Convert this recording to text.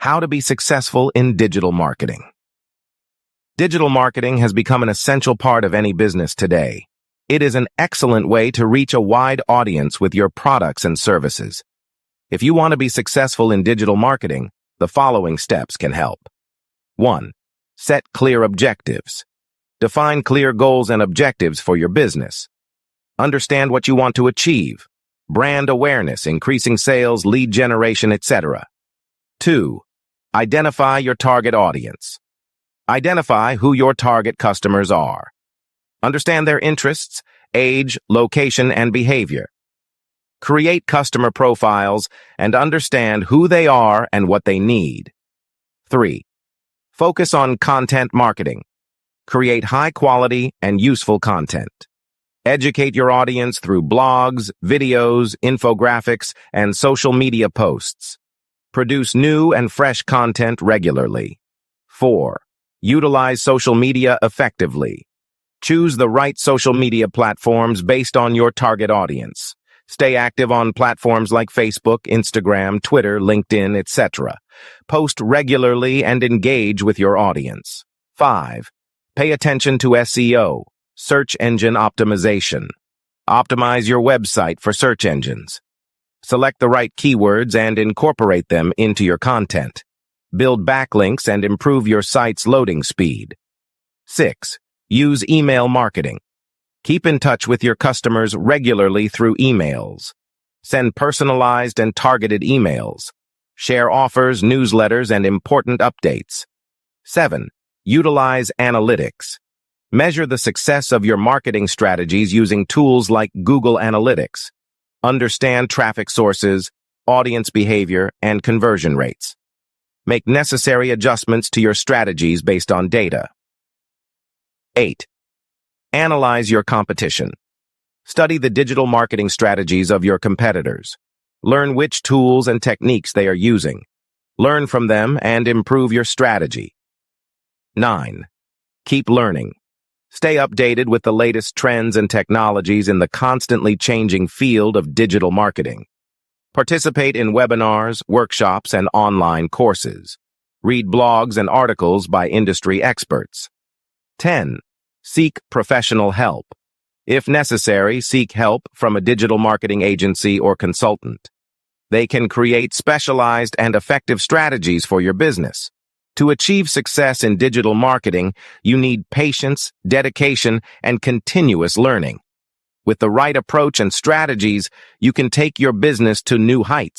How to be successful in digital marketing. Digital marketing has become an essential part of any business today. It is an excellent way to reach a wide audience with your products and services. If you want to be successful in digital marketing, the following steps can help. 1. Set clear objectives. Define clear goals and objectives for your business. Understand what you want to achieve. Brand awareness, increasing sales, lead generation, etc. 2. Identify your target audience. Identify who your target customers are. Understand their interests, age, location, and behavior. Create customer profiles and understand who they are and what they need. 3. Focus on content marketing. Create high-quality and useful content. Educate your audience through blogs, videos, infographics, and social media posts. Produce new and fresh content regularly. 4. Utilize social media effectively. Choose the right social media platforms based on your target audience. Stay active on platforms like Facebook, Instagram, Twitter, LinkedIn, etc. Post regularly and engage with your audience. 5. Pay attention to SEO, search engine optimization. Optimize your website for search engines. Select the right keywords and incorporate them into your content. Build backlinks and improve your site's loading speed. 6. Use email marketing. Keep in touch with your customers regularly through emails. Send personalized and targeted emails. Share offers, newsletters, and important updates. 7. Utilize analytics. Measure the success of your marketing strategies using tools like Google Analytics. Understand traffic sources, audience behavior, and conversion rates. Make necessary adjustments to your strategies based on data. 8. Analyze your competition. Study the digital marketing strategies of your competitors. Learn which tools and techniques they are using. Learn from them and improve your strategy. 9. Keep learning. Stay updated with the latest trends and technologies in the constantly changing field of digital marketing. Participate in webinars, workshops, and online courses. Read blogs and articles by industry experts. 10. Seek professional help. If necessary, seek help from a digital marketing agency or consultant. They can create specialized and effective strategies for your business. To achieve success in digital marketing, you need patience, dedication, and continuous learning. With the right approach and strategies, you can take your business to new heights.